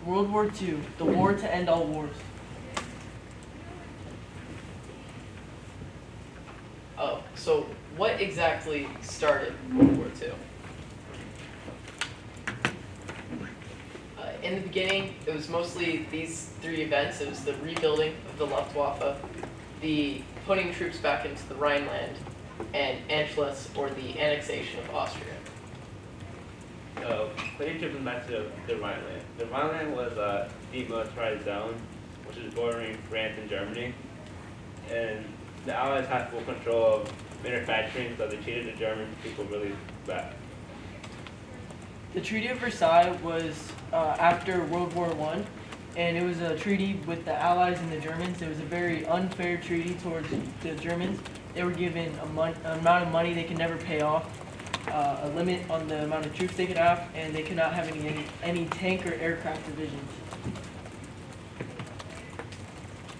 World War II, the war to end all wars. Oh, so what exactly started World War II? In the beginning, it was mostly these three events. It was the rebuilding of the Luftwaffe, the putting troops back into the Rhineland, and Anschluss, or the annexation of Austria. Putting troops back to the Rhineland. The Rhineland was a demilitarized zone, which is bordering France and Germany. And the Allies had full control of manufacturing, so they treated the German people really bad. The Treaty of Versailles was after World War I, and it was a treaty with the Allies and the Germans. It was a very unfair treaty towards the Germans. They were given an amount of money they could never pay off, a limit on the amount of troops they could have, and they could not have any tank or aircraft divisions.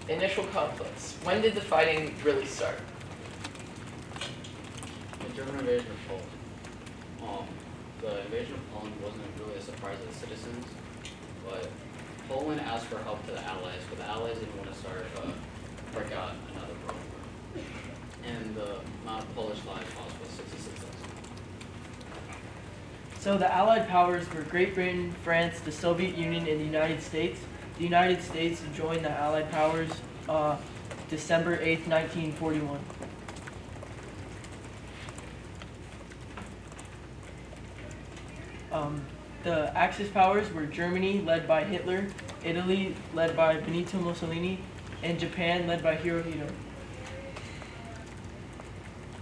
Initial conflicts. When did the fighting really start? The German invasion of Poland. The invasion of Poland wasn't really a surprise to the citizens, but Poland asked for help to the Allies, but the Allies didn't want to break out another World War. And the amount of Polish lives lost was 66,000. So the Allied powers were Great Britain, France, the Soviet Union, and the United States. The United States joined the Allied powers December 8th, 1941. The Axis powers were Germany, led by Hitler, Italy, led by Benito Mussolini, and Japan, led by Hirohito.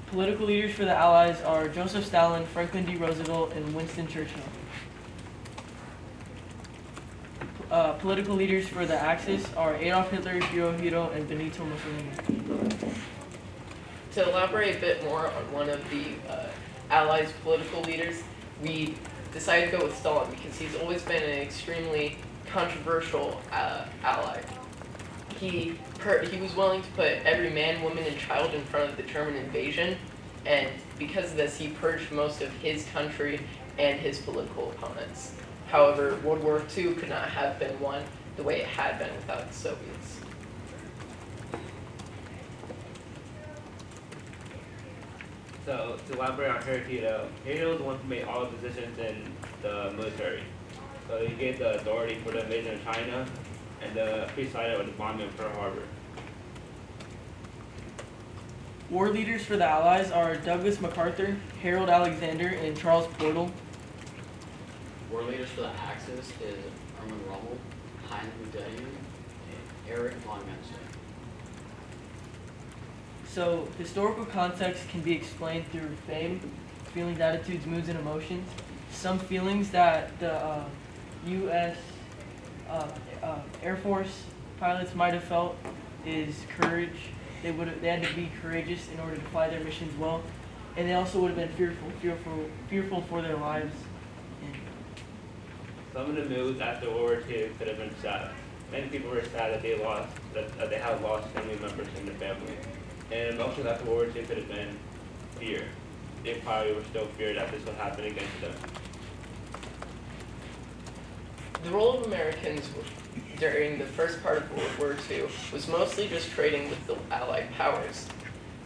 Political leaders for the Allies are Joseph Stalin, Franklin D. Roosevelt, and Winston Churchill. Political leaders for the Axis are Adolf Hitler, Hirohito, and Benito Mussolini. To elaborate a bit more on one of the Allies' political leaders, we decided to go with Stalin because he's always been an extremely controversial ally. He was willing to put every man, woman, and child in front of the German invasion, and because of this, he purged most of his country and his political opponents. However, World War II could not have been won the way it had been without the Soviets. So, to elaborate on Hirohito, Hirohito was the one who made all the decisions in the military. So he gave the authority for the invasion of China and presided over the bombing of Pearl Harbor. War leaders for the Allies are Douglas MacArthur, Harold Alexander, and Charles Portal. War leaders for the Axis is Hermann Rommel, Heinz Guderian, and Erich von Manstein. So, historical context can be explained through fame, feelings, attitudes, moods, and emotions. Some feelings that the U.S. Air Force pilots might have felt is courage. They had to be courageous in order to fly their missions well, and they also would have been fearful for their lives. Some of the moods after World War II could have been sad. Many people were sad that they had lost family members in their family. And emotions after World War II could have been fear. They probably were still feared that this would happen again to them. The role of Americans during the first part of World War II was mostly just trading with the Allied powers.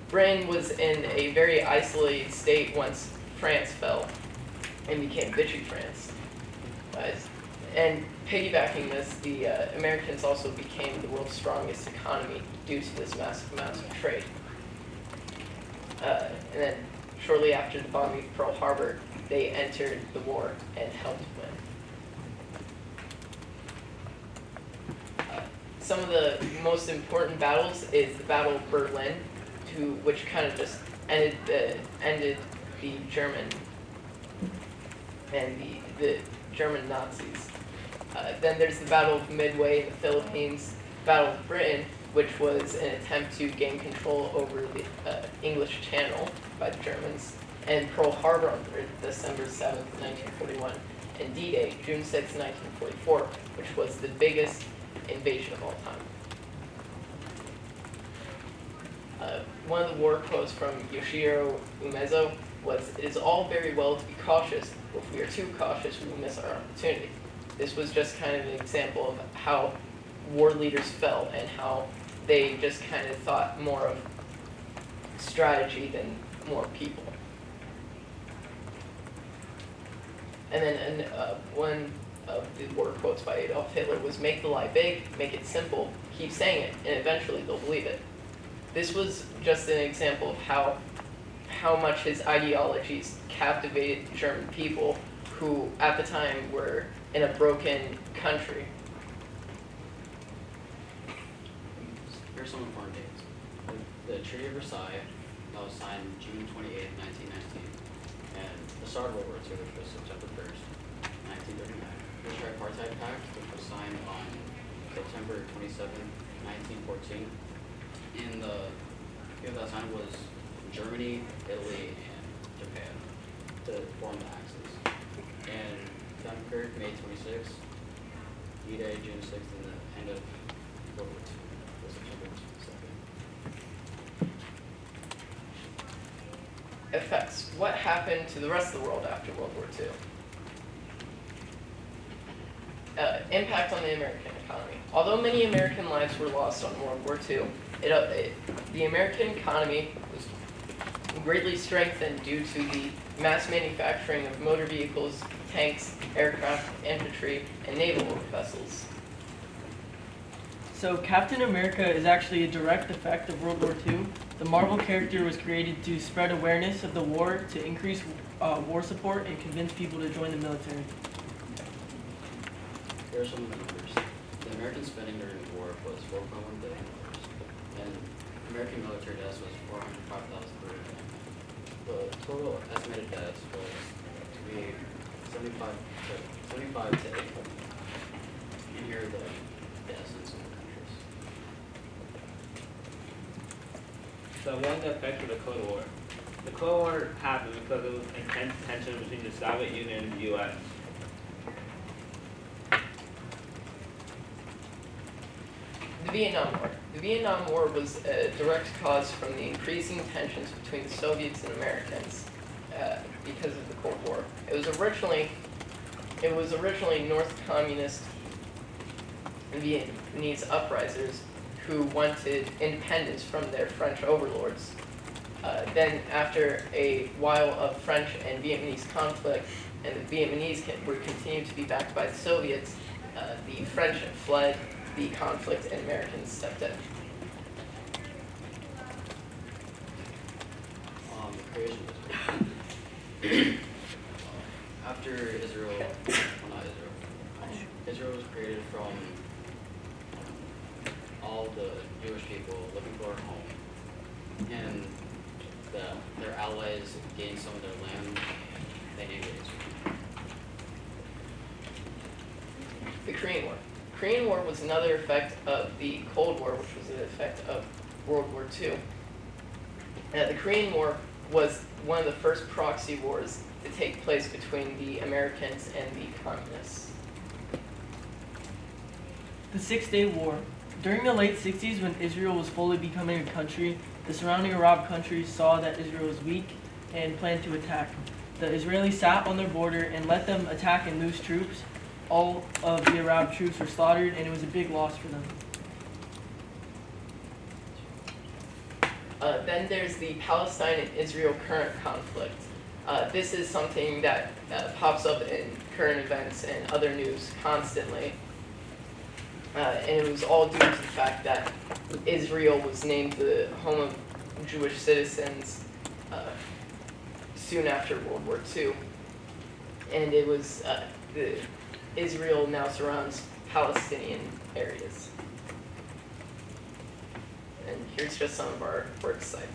Britain was in a very isolated state once France fell and became Vichy France. And piggybacking this, the Americans also became the world's strongest economy due to this massive amount of trade. And then shortly after the bombing of Pearl Harbor, they entered the war and helped win. Some of the most important battles is the Battle of Berlin, which kind of just ended the German and the German Nazis. Then there's the Battle of Midway in the Philippines, Battle of Britain, which was an attempt to gain control over the English Channel by the Germans, and Pearl Harbor on December 7th, 1941, and D-Day, June 6th, 1944, which was the biggest invasion of all time. One of the war quotes from Yoshihiro Umezo was, "It is all very well to be cautious, but if we are too cautious, we will miss our opportunity." This was just kind of an example of how war leaders felt and how they just kind of thought more of strategy than more people. And then one of the war quotes by Adolf Hitler was, "Make the lie big, make it simple, keep saying it, and eventually they'll believe it." This was just an example of how much his ideologies captivated German people who at the time were in a broken country. Here's some important dates. The Treaty of Versailles, that was signed June 28, 1919, and the start of World War II, which was September 1st, 1939. The Tripartite Pact, which was signed on September 27, 1914. And the people that signed was Germany, Italy, and Japan to form the Axis. And Dunkirk, May 26th, D-Day, June 6th, and the end of World War II was September 2nd. Effects. What happened to the rest of the world after World War II? Impact on the American economy. Although many American lives were lost on World War II, the American economy was greatly strengthened due to the mass manufacturing of motor vehicles, tanks, aircraft, infantry, and naval vessels. So Captain America is actually a direct effect of World War II. The Marvel character was created to spread awareness of the war, to increase war support, and convince people to join the military. Here are some of the numbers. The American spending during the war was $4.1 billion, and American military deaths was 405,000. The total estimated deaths was to be 75 to 80. And here are the deaths in some countries. So one of the effects of the Cold War. The Cold War happened because of intense tension between the Soviet Union and the U.S. The Vietnam War. The Vietnam War was a direct cause from the increasing tensions between the Soviets and Americans because of the Cold War. It was originally North Communist Vietnamese uprisers who wanted independence from their French overlords. Then, after a while of French and Vietnamese conflict, and the Vietnamese were continued to be backed by the Soviets, the French fled the conflict and Americans stepped in. The creation of Israel. After Israel, well, not Israel. Israel was created from all the Jewish people looking for a home, and their allies gained some of their land. They named it Israel. The Korean War. The Korean War was another effect of the Cold War, which was an effect of World War II. The Korean War was one of the first proxy wars to take place between the Americans and the communists. The 6-Day War. During the late 60s, when Israel was fully becoming a country, the surrounding Arab countries saw that Israel was weak and planned to attack. The Israelis sat on their border and let them attack and lose troops. All of the Arab troops were slaughtered, and it was a big loss for them. Then there's the Palestine and Israel current conflict. This is something that pops up in current events and other news constantly. And it was all due to the fact that Israel was named the home of Jewish citizens soon after World War II. And it was Israel now surrounds Palestinian areas. And here's just some of our work cited.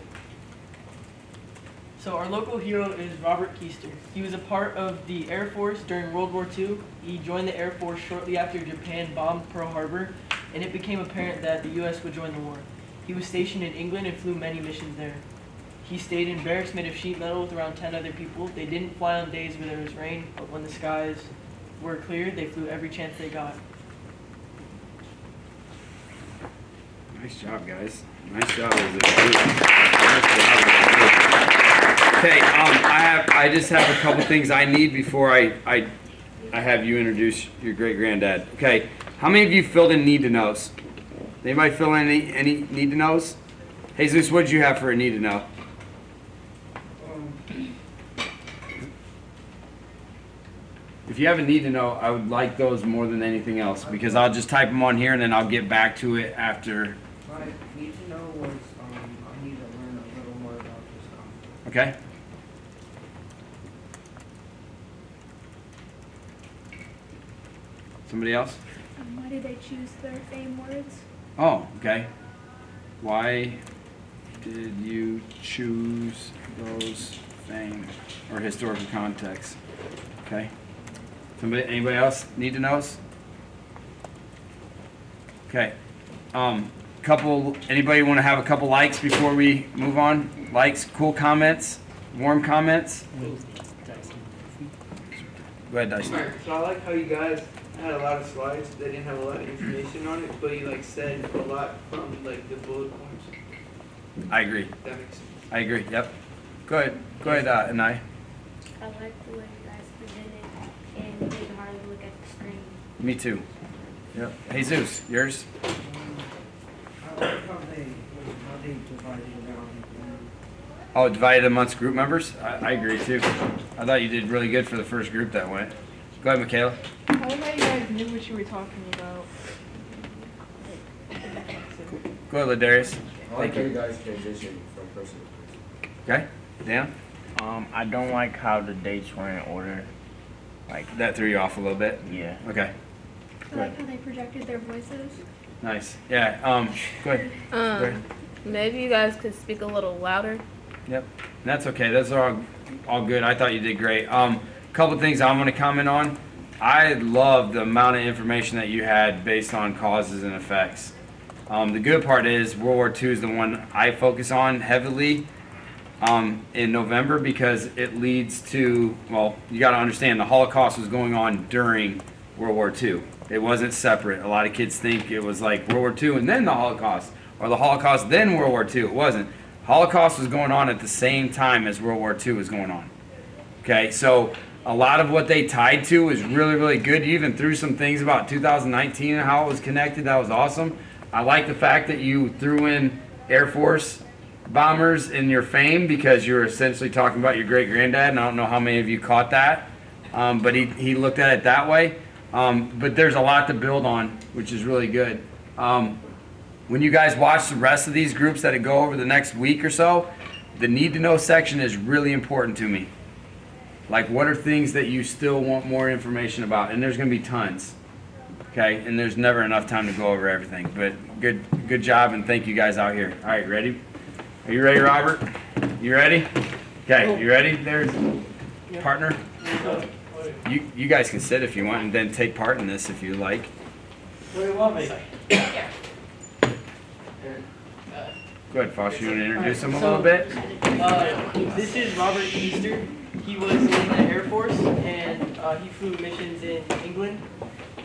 So our local hero is Robert Keister. He was a part of the Air Force during World War II. He joined the Air Force shortly after Japan bombed Pearl Harbor, and it became apparent that the U.S. would join the war. He was stationed in England and flew many missions there. He stayed in barracks made of sheet metal with around 10 other people. They didn't fly on days when there was rain, but when the skies were clear, they flew every chance they got. Nice job, guys. Nice job as a group. Nice job. Okay, I just have a couple things I need before I I have you introduce your great granddad. Okay, how many of you filled in need to knows? Anybody fill in any need to knows? Jesus, what did you have for a need to know? If you have a need to know, I would like those more than anything else because I'll just type them on here and then I'll get back to it after. My need to know was I need to learn a little more about this concept. Okay. Somebody else? Why did they choose their fame words? Oh, okay. Why did you choose those fame or historical context? Okay. Anybody else need to know? Okay. Anybody want to have a couple likes before we move on? Likes, cool comments, warm comments? Go ahead, Dyson. So I like how you guys had a lot of slides. They didn't have a lot of information on it, but you like said a lot from like the bullet points. I agree. That makes sense. I agree. Yep. Go ahead, Anai. I like the way you guys presented and made it hard to look at the screen. Me too. Yep. Jesus, yours? I like how they divided it out. Oh, divided amongst group members? I agree too. I thought you did really good for the first group that went. Go ahead, Michaela. I like how you guys knew what you were talking about. Go ahead, Ladarius. I like how you guys transition from person to person. Okay, Dan? I don't like how the dates were in order. Like, That threw you off a little bit? yeah. Okay, I like how they projected their voices. nice. Yeah, go ahead. Go ahead. Maybe you guys could speak a little louder. Yep, that's okay. Those are all good. I thought you did great. Couple things I'm going to comment on. I love the amount of information that you had based on causes and effects. The good part is World War II is the one I focus on heavily in November because it leads to, well, you got to understand the Holocaust was going on during World War II. It wasn't separate. A lot of kids think it was like World War II and then the Holocaust, or the Holocaust then World War II. It wasn't. Holocaust was going on at the same time as World War II was going on. Okay, so a lot of what they tied to was really, really good. You even threw some things about 2019 and how it was connected. That was awesome. I like the fact that you threw in Air Force bombers in your fame because you were essentially talking about your great granddad, and I don't know how many of you caught that, but he looked at it that way. But there's a lot to build on, which is really good. When you guys watch the rest of these groups that go over the next week or so, the need to know section is really important to me. Like, what are things that you still want more information about? And there's going to be tons. Okay, and there's never enough time to go over everything. But good job, and thank you guys out here. All right, ready? Are you ready, Robert? You ready? Okay, you ready? There's partner. You guys can sit if you want, and then take part in this if you like. Where do you want me? Go ahead, Foster. You want to introduce him a little bit? This is Robert Easter. He was in the Air Force and he flew missions in England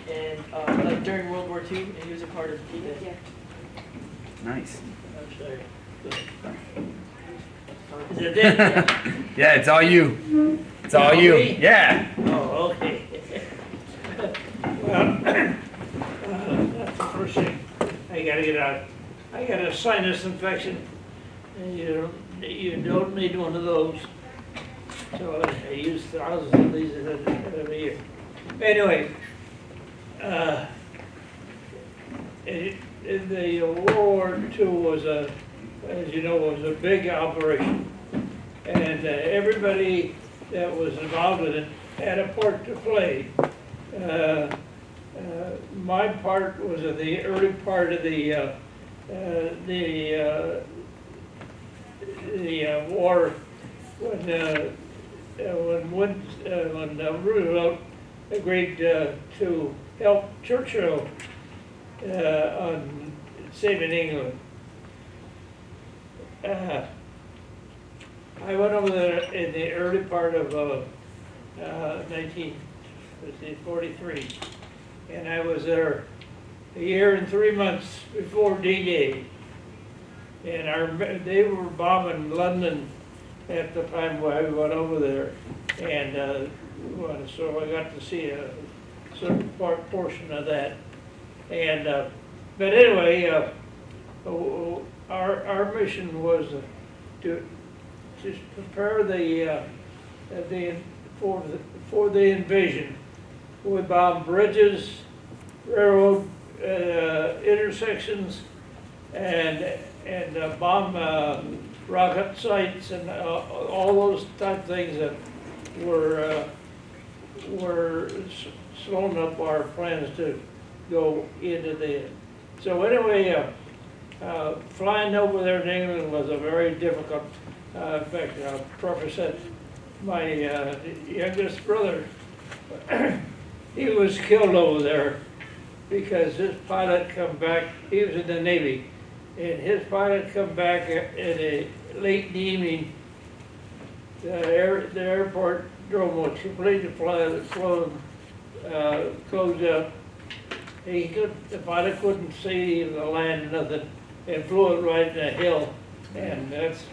and like during World War II, and he was a part of D-Day. Nice. Is it this? Yeah, it's all you. It's all you. Yeah. Oh, okay. Well, that's the first thing I gotta get out. I got a sinus infection, and you don't need one of those. So I use thousands of these every year. Anyway, the World War II was as you know, was a big operation, and everybody that was involved in it had a part to play. My part was in the early part of the war when Roosevelt agreed to help Churchill on saving England. I went over there in the early part of 1943, and I was there a year and 3 months before D-Day. And they were bombing London at the time when I went over there. And well, so I got to see a certain portion of that. And, but anyway, our mission was to prepare for the invasion. We bombed bridges, railroad intersections, and bomb rocket sites and all those type of things that were slowing up our plans to go into the. So anyway, flying over there in England was a very difficult. In fact, I'll preface it. My youngest brother, he was killed over there because his pilot come back. He was in the Navy, and his pilot come back in a late in the evening. The airport drone was completely closed up. The pilot couldn't see the land, nothing, and flew it right in a hill, and that's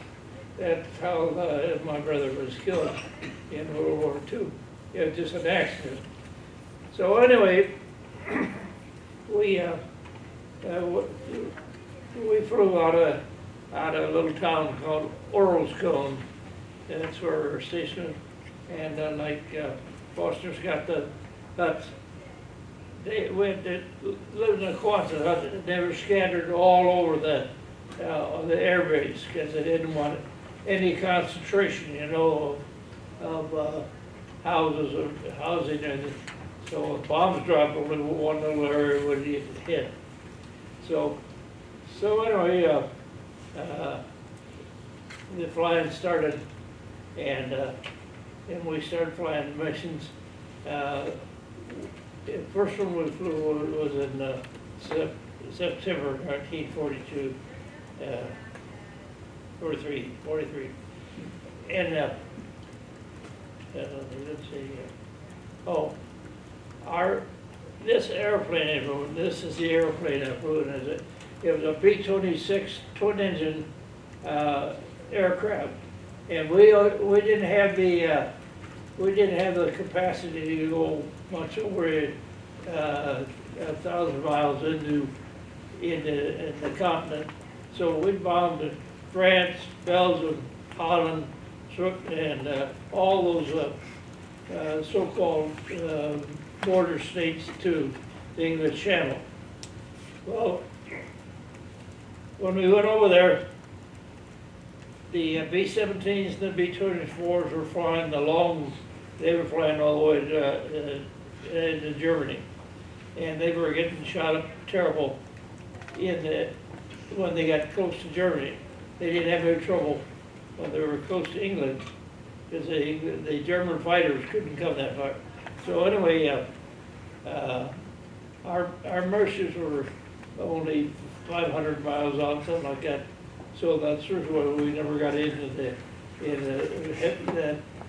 how my brother was killed in World War II. It was just an accident. So anyway, we flew out of a little town called Orlscone. That's where we were stationed. And Foster's got the huts. They lived in a Quonset hut. They were scattered all over the air base because they didn't want any concentration, of houses or housing. And so if bombs dropped, only one little area would get hit. So anyway, the flying started, and we started flying missions. The first one we flew was in September 1942, 43. And let's see. This airplane, this is the airplane I flew in. It was a B-26 twin-engine aircraft, and we didn't have the capacity to go much over 1,000 miles in the continent. So we bombed France, Belgium, Holland, and all those so-called border states to the English Channel. Well, when we went over there, the B-17s and the B-24s were flying they were flying all the way into Germany. And they were getting shot up terrible when they got close to Germany. They didn't have any trouble when they were close to England because the German fighters couldn't come that far. So anyway, our Mercers were only 500 miles out, something like that. So that's sort of why we never got into the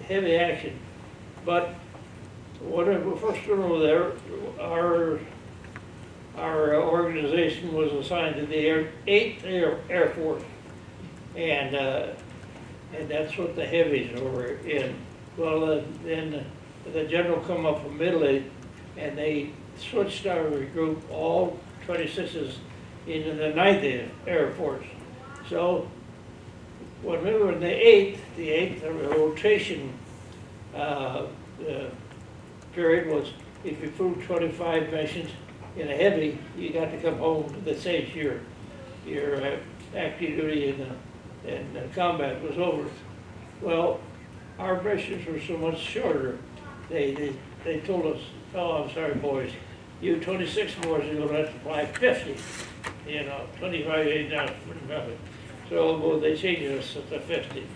heavy action. But when we first went over there, our organization was assigned to the 8th Air Force, and that's what the heavies were in. Well, then the general come up from Italy, and they switched our group, all 26s, into the 9th Air Force. So when we were in the 8th rotation period was, if you flew 25 missions in a heavy, you got to come home to the stage your active duty and combat was over. Well, our missions were so much shorter. They told us, "Oh, I'm sorry, boys, you 26 boys are going to have to fly 50. 25 ain't not nothing." So they changed us to 50.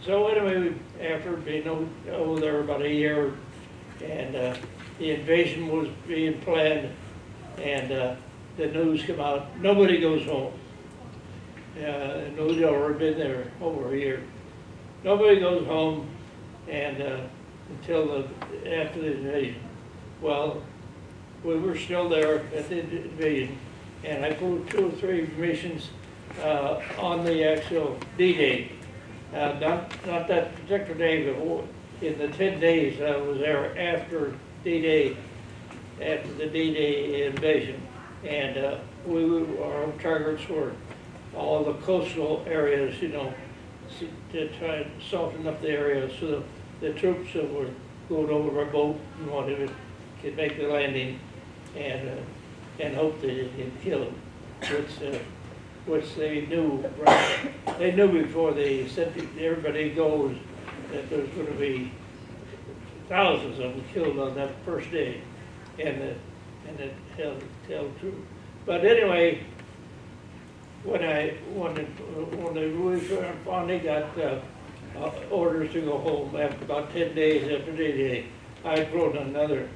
So anyway, after being over there about a year, and the invasion was being planned, and the news came out, nobody goes home. Nobody's already been there over a year. Nobody goes home, and until after the invasion. Well, we were still there at the invasion, and I flew 2 or 3 missions on the actual D-Day. Not that particular day, but in the 10 days I was there after D-Day, after the D-Day invasion. And our targets were all the coastal areas, you know, to try and soften up the area so the troops that were going over our boat and wanted to could make the landing and hope they didn't get killed, which they knew. Right? They knew before they sent everybody goes that there's going to be thousands of them killed on that first day, and it held true. But anyway, when we finally got orders to go home after about 10 days after D-Day, I had flown another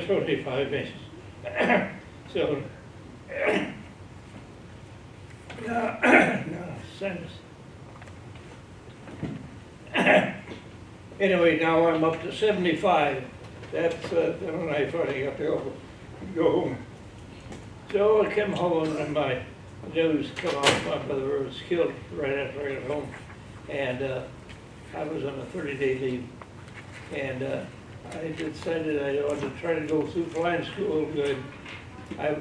25 inches. So, no, sinus. Anyway, now I'm up to 75. That's when I finally got to go home. So I came home and my news come out. My brother was killed right after I got home, and I was on a 30-day leave, and I decided I wanted to try to go through flying school good. I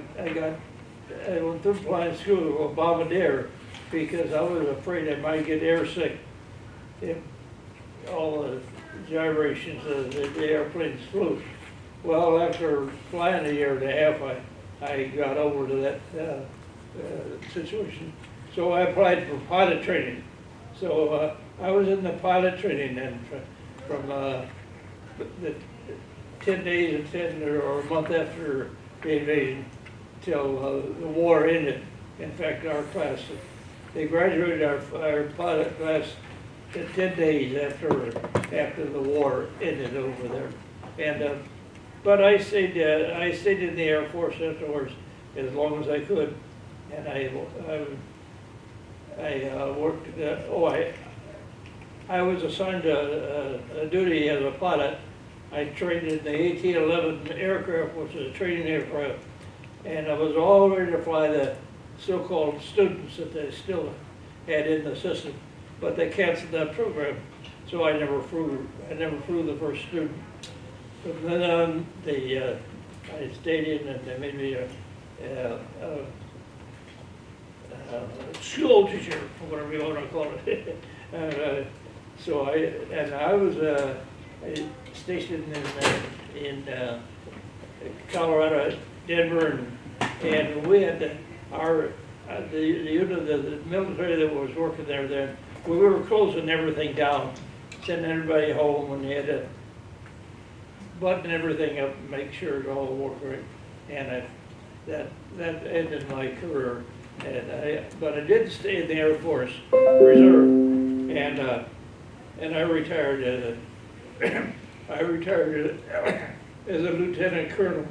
went through flying school with Bombardier because I was afraid I might get airsick if all the gyrations of the airplanes flew. Well, after flying a year and a half, I got over to that situation. So I applied for pilot training. So I was in the pilot training then from the 10 days or a month after the invasion till the war ended. In fact, our class, they graduated our pilot class in 10 days after the war ended over there. And but I stayed in the Air Force afterwards as long as I could, and I worked. I was assigned a duty as a pilot. I trained in the AT-11 aircraft, which is a training aircraft, and I was all ready to fly the so-called students that they still had in the system, but they canceled that program, so I never flew the first student. From then on, I stayed in, and they made me a school teacher, or whatever you want to call it. And so I was stationed in Colorado, Denver, and we had the unit of the military that was working there then. We were closing everything down, sending everybody home, and they had to button everything up and make sure it all worked right. And that ended my career. But I did stay in the Air Force Reserve, and I retired as a lieutenant colonel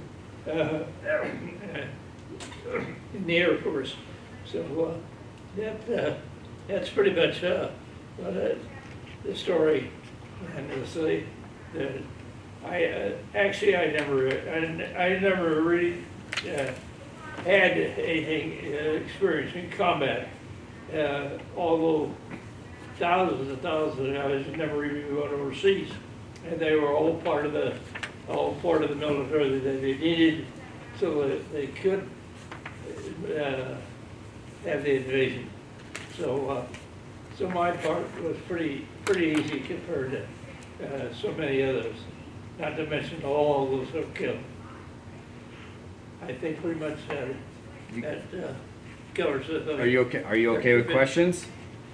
in the Air Force. So that's pretty much the story. And I never really had anything experience in combat, although thousands and thousands of guys never even went overseas, and they were all part of the military that they needed so that they could have the invasion. So my part was pretty easy compared to so many others. Not to mention all those who were killed. I think pretty much that covers it. Are you okay? Are you okay with questions?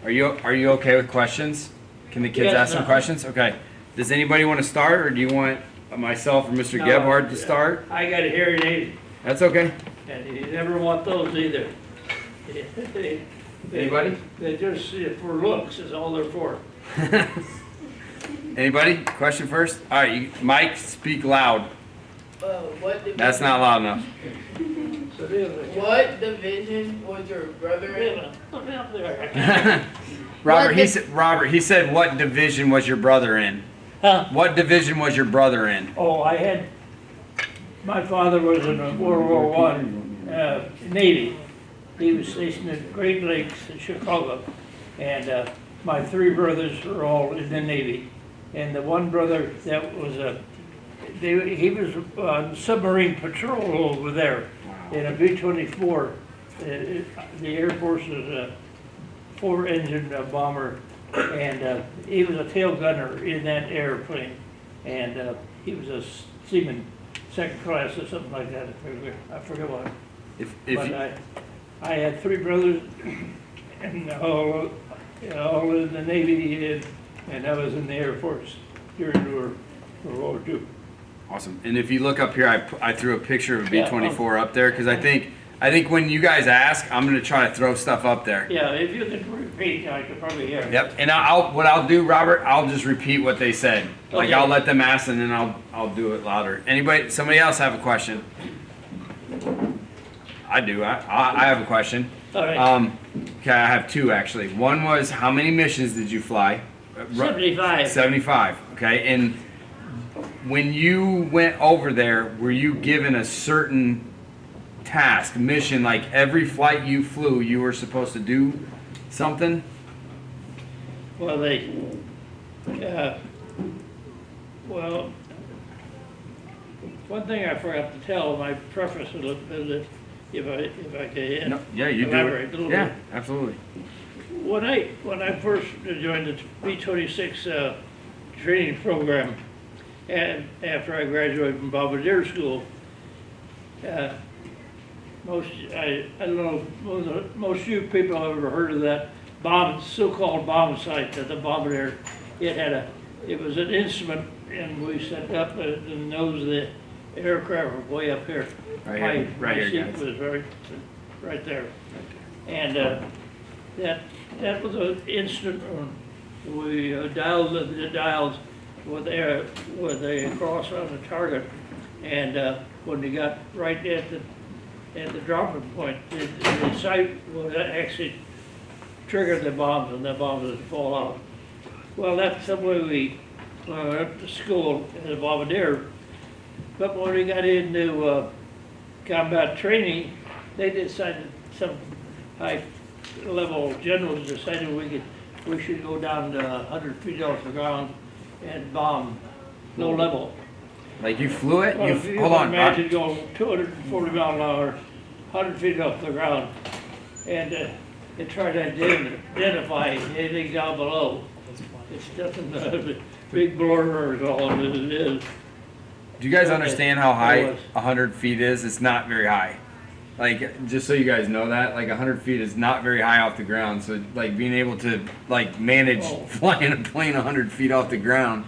Are you okay with questions? Can the kids Yes, ask some no. questions? Okay. Does anybody want to start, or do you want myself or Mr. Gebhardt to start? I got a hearing aid, That's okay. and you never want those either. Anybody? They just, for looks is all they're for. Anybody? Question first? All right, Mike, speak loud. What division? That's not loud enough. So What division was your brother in? Put me up there. Robert, he said, what division was your brother in? Huh? What division was your brother in? Oh, my father was in the World War I Navy. He was stationed at Great Lakes in Chicago, and my three brothers are all in the Navy. And the one brother that was he was on submarine patrol over there in a B-24. The Air Force is a 4-engine bomber, and he was a tail gunner in that airplane. And he was a seaman, second class or something like that. I forget what. If But you, I had three brothers, and all in the Navy, and I was in the Air Force during World War II. awesome. And if you look up here, I threw a picture of a Yeah, B-24 up there because I think when you guys ask, I'm gonna try to throw stuff up there. Yeah, if you could repeat, I could probably hear. Yep. And what I'll do, Robert, I'll just repeat what they said. Like Okay. I'll let them ask and then I'll do it louder. Somebody else have a question? I do. I have a question. All right, Okay, I have two actually. One was how many missions did you fly? 75. 75. Okay. And when you went over there, were you given a certain task, mission, like every flight you flew, you were supposed to do something? Well, well, one thing I forgot to tell, my preface a little bit, if I could No, yeah, you do elaborate it. a little Yeah, bit. absolutely. When I first joined the B-26 training program, and after I graduated from Bombardier School, I don't know, most you people have ever heard of that so-called bomb site at the Bombardier. It was an instrument, and we set up the nose of the aircraft was way up here. Right here, My guys. seat was right there. And that was an instrument, we dialed the dials with a cross on the target, and when they got right at the dropping point, the sight would actually trigger the bombs, and the bombs would fall out. Well, that's the way we went to school in the Bombardier. But when we got into combat training, they decided, some high-level generals decided we should go down to 100 feet off the ground and bomb low level. Like you flew it? Well, if you Hold can on. imagine going 240 mile an hour, 100 feet off the ground, and try to identify anything down below. It's nothing, big blur is all it is. Do you guys Okay. understand how high It was. 100 feet is? It's not very high. Like, just so you guys know that, like 100 feet is not very high off the ground. So, like, being able to, like, manage Oh. flying a plane 100 feet off the ground.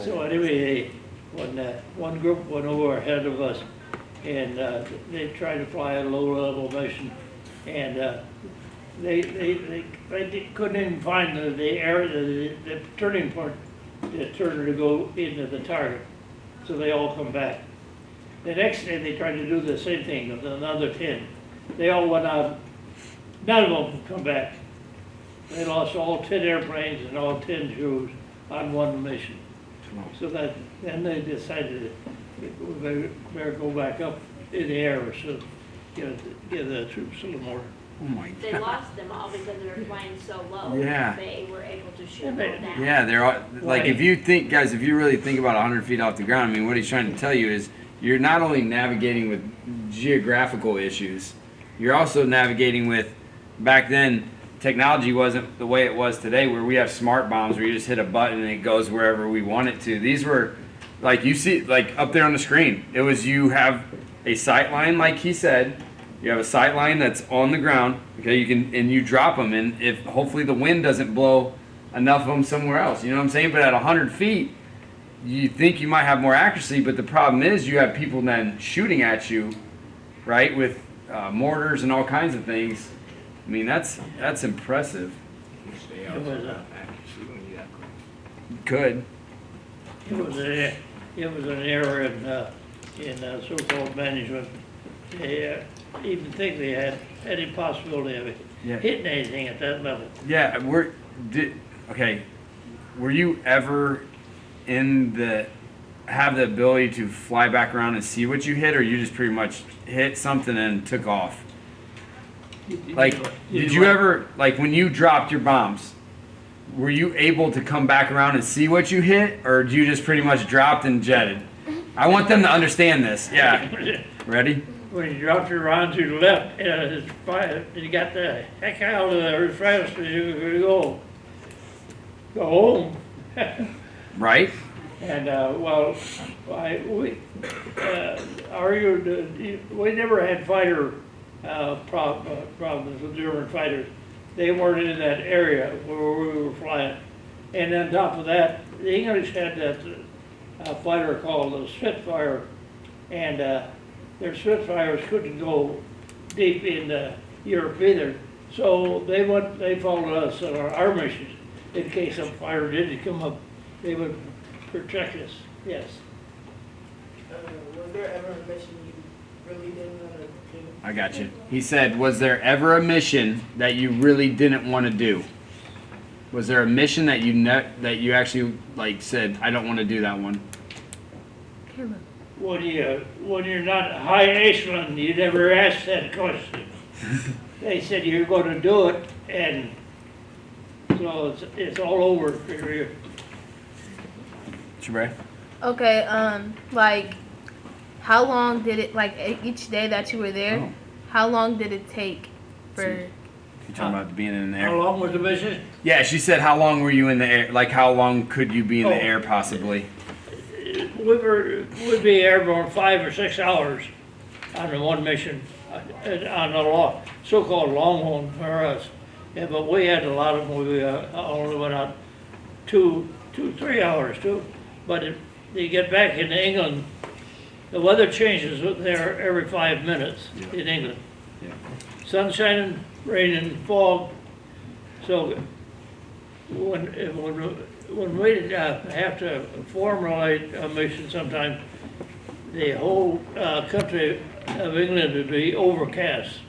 So anyway, one group went over ahead of us, and they tried to fly a low-level mission, and they couldn't even find the turning point to turn to go into the target. So they all come back. The next day they tried to do the same thing with another 10. They all went out. None of them could come back. They lost all 10 airplanes and all 10 crews on one mission. So then they decided we better go back up in the air, so give the troops a little more. Oh my They god. lost them all because they were flying so low. Yeah. They were able to shoot And them down. Yeah, they're all, like, Right. if you think, guys, if you really think about 100 feet off the ground, I mean, what he's trying to tell you is you're not only navigating with geographical issues, you're also navigating with, back then, technology wasn't the way it was today, where we have smart bombs where you just hit a button and it goes wherever we want it to. These were, like, you see, like, up there on the screen, it was you have a sight line, like he said, you have a sight line that's on the ground, okay, and you drop them, and if, hopefully the wind doesn't blow enough of them somewhere else, you know what I'm saying? But at 100 feet, you think you might have more accuracy, but the problem is you have people then shooting at you, right, with mortars and all kinds of things. I mean, that's impressive. It was Could. It was an error in so-called management. They even think they had any possibility of Yeah. hitting anything at that level. Yeah, okay. Were you ever have the ability to fly back around and see what you hit, or you just pretty much hit something and took off? Like, did you ever, like, when you dropped your bombs, were you able to come back around and see what you hit, or did you just pretty much dropped and jetted? I want them to understand this. Yeah. Ready? When you dropped your round to the left, you got the heck out of there as fast as you could go. Go home. Right? And, we never had fighter problems with German fighters. They weren't in that area where we were flying. And on top of that, the English had that fighter called the Spitfire, and their Spitfires couldn't go deep in Europe either. So they followed us on our missions. In case some fighter did come up, they would protect us, yes. Was there ever a mission you really didn't want to do? I got you. He said, was there ever a mission that you really didn't want to do? Was there a mission that you actually like said, I don't want to do that one? When you're not high echelon, you never ask that question. They said you're going to do it, and so it's all over for you. Shabray? Okay, like, how long did it, like, each day that you were there, Oh. how long did it take for, You talking about being in the air? How long was the mission? Yeah, she said, how long were you in the air? Like, how long could you be in the Oh. air, possibly? We'd be airborne 5 or 6 hours on the one mission, on a so-called long one for us. Yeah, but we had a lot of them. We only went out 3 hours too. But you get back in England, the weather changes there every 5 minutes in England. Yeah. Sun shining, raining, fog. So when we have to formulate a mission sometime, the whole country of England would be overcast.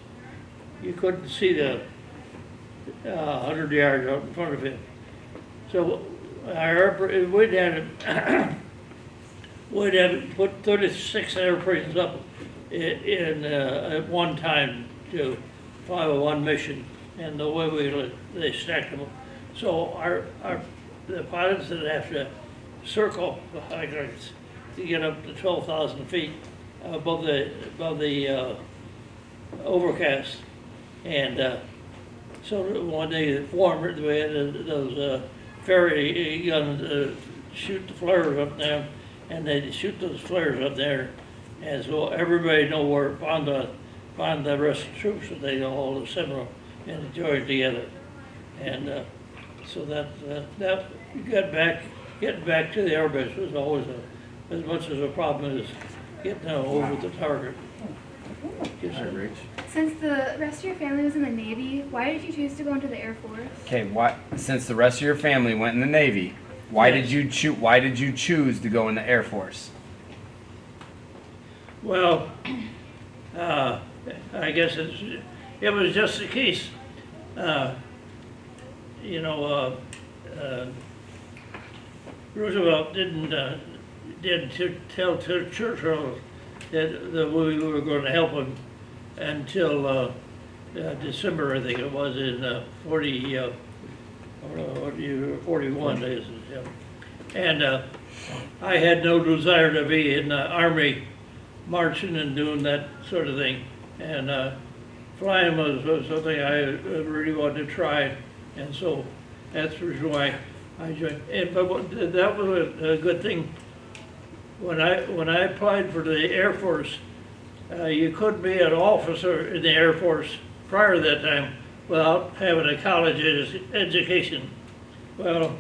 You couldn't see the 100 yards out in front of him. So we'd have put 36 airplanes up at one time to 501 mission, and the way they stacked them up. So the pilots that have to circle the high grounds to get up to 12,000 feet above the overcast, and so one day the former we had those ferry guns shoot the flares up there, and they shoot those flares up there, and so everybody know where find the rest of the troops, so they all assemble and join together, and so that getting back to the airbase was always as much as a problem as getting over the target. Yes, sir. Rich. Since the rest of your family was in the Navy, why did you choose to go into the Air Force? Okay, since the rest of your family went in the Navy, why Yes. did you choose to go in the Air Force? Well, I guess it was just the case. Roosevelt didn't tell Churchill that we were going to help him until December, I think it was, in 41 days. And I had no desire to be in the Army marching and doing that sort of thing. And flying was something I really wanted to try, and so that's the reason why I joined. But that was a good thing. When I applied for the Air Force, you couldn't be an officer in the Air Force prior to that time without having a college education. Well,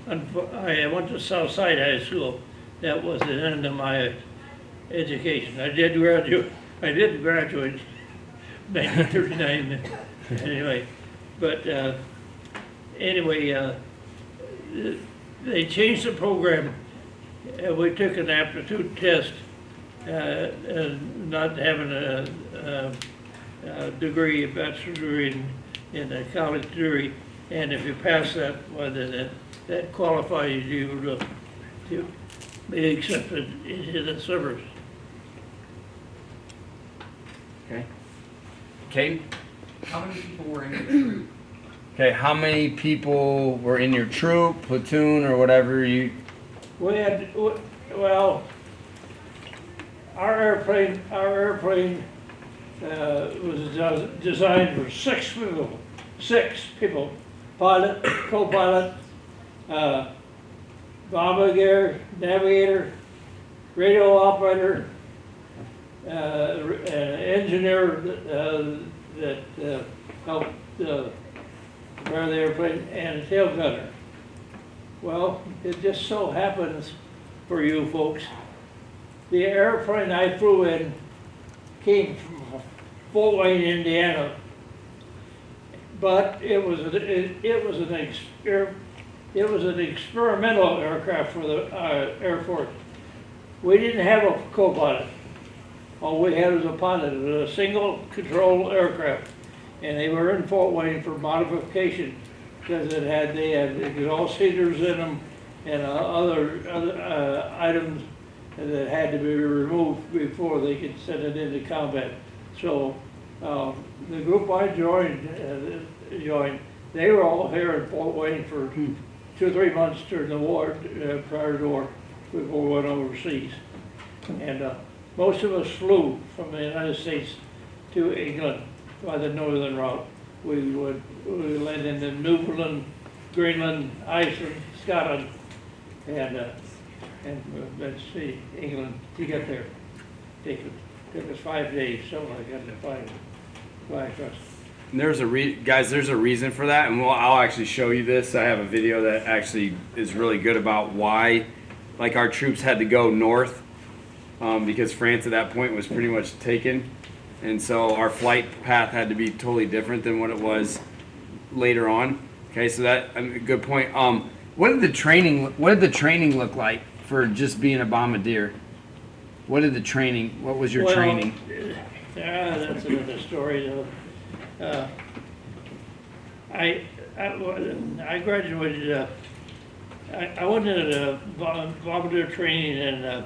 I went to Southside High School. That was the end of my education. I did graduate 1939 anyway. But anyway, they changed the program. We took an aptitude test, not having a degree, a bachelor's degree in a college degree, and if you pass that, well, then that qualifies you to be accepted into the service. Okay. Kate? How many people were in your troop? Okay, how many people were in your troop, platoon, or whatever you? We had, well, our airplane was designed for 6 people, pilot, co-pilot, bomber gear, navigator, radio operator, an engineer that helped repair the airplane, and a tail gunner. Well, it just so happens for you folks, the airplane I flew in came from Fort Wayne, Indiana, but it was an experimental aircraft for the Air Force. We didn't have a co-pilot. All we had was a pilot. It was a single control aircraft, and they were in Fort Wayne for modification because they had exhaust heaters in them and other items that had to be removed before they could send it into combat. So the group I joined, they were all here in Fort Wayne for 2 or 3 months during the war, prior to the war, before we went overseas. And most of us flew from the United States to England by the northern route. We landed in Newfoundland, Greenland, Iceland, Scotland, and let's see, England to get there. It took us 5 days, something like that, to fly across. And there's guys, there's a reason for that, and I'll actually show you this. I have a video that actually is really good about why, like, our troops had to go north because France at that point was pretty much taken, and so our flight path had to be totally different than what it was later on. Okay, so that a good point. What did the training look like for just being a bombardier? What was your training? That's another story though. I graduated. I went into bombardier training in